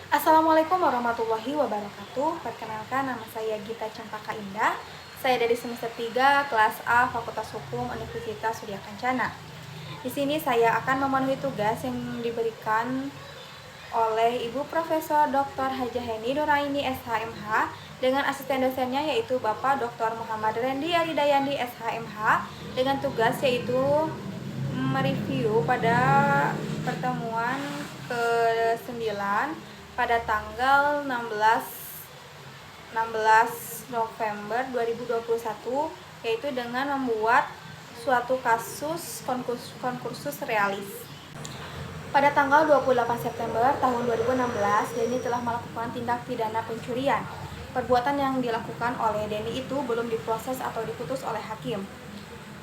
Assalamualaikum warahmatullahi wabarakatuh. Perkenalkan, nama saya Gita Cempaka Indah. Saya dari semester 3 kelas A Fakultas Hukum Universitas Surya Kencana. Di sini saya akan memenuhi tugas yang diberikan oleh Ibu Profesor Dr. Hajah Heni Nuraini SHMH dengan asisten dosennya yaitu Bapak Dr. Muhammad Rendi Aridayandi SHMH dengan tugas yaitu mereview pada pertemuan ke-9 pada tanggal 16 November 2021, yaitu dengan membuat suatu kasus konkursus realis. Pada tanggal 28 September tahun 2016, Denny telah melakukan tindak pidana pencurian. Perbuatan yang dilakukan oleh Denny itu belum diproses atau diputus oleh hakim.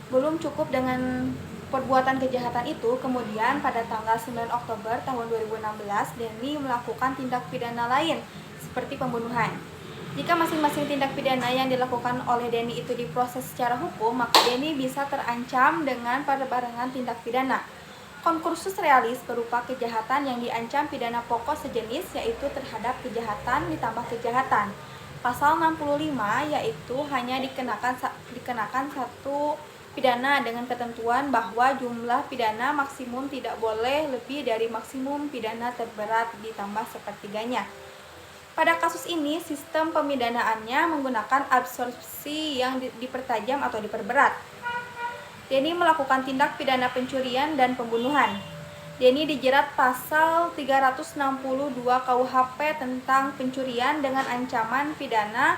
Belum cukup dengan perbuatan kejahatan itu, kemudian pada tanggal 9 Oktober tahun 2016, Denny melakukan tindak pidana lain seperti pembunuhan. Jika masing-masing tindak pidana yang dilakukan oleh Denny itu diproses secara hukum, maka Denny bisa terancam dengan berbarengan tindak pidana. Konkursus realis berupa kejahatan yang diancam pidana pokok sejenis, yaitu terhadap kejahatan ditambah kejahatan. Pasal 65 yaitu hanya dikenakan satu pidana dengan ketentuan bahwa jumlah pidana maksimum tidak boleh lebih dari maksimum pidana terberat ditambah sepertiganya. Pada kasus ini, sistem pemidanaannya menggunakan absorpsi yang dipertajam atau diperberat. Denny melakukan tindak pidana pencurian dan pembunuhan. Denny dijerat pasal 362 KUHP tentang pencurian dengan ancaman pidana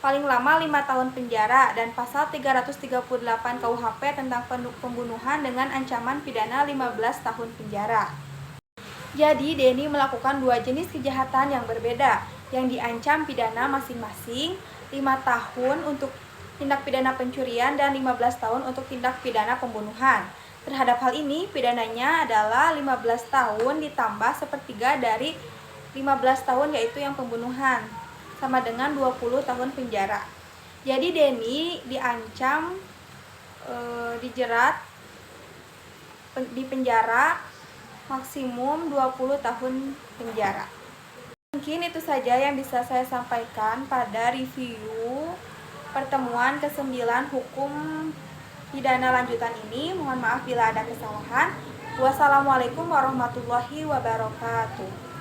paling lama 5 tahun penjara dan pasal 338 KUHP tentang pembunuhan dengan ancaman pidana 15 tahun penjara. Jadi, Denny melakukan dua jenis kejahatan yang berbeda yang diancam pidana masing-masing 5 tahun untuk tindak pidana pencurian dan 15 tahun untuk tindak pidana pembunuhan. Terhadap hal ini, pidananya adalah 15 tahun ditambah sepertiga dari 15 tahun yaitu yang pembunuhan, sama dengan 20 tahun penjara. Jadi Denny diancam dijerat di penjara maksimum 20 tahun penjara. Mungkin itu saja yang bisa saya sampaikan pada review pertemuan ke-9 hukum pidana lanjutan ini. Mohon maaf bila ada kesalahan. Wassalamualaikum warahmatullahi wabarakatuh.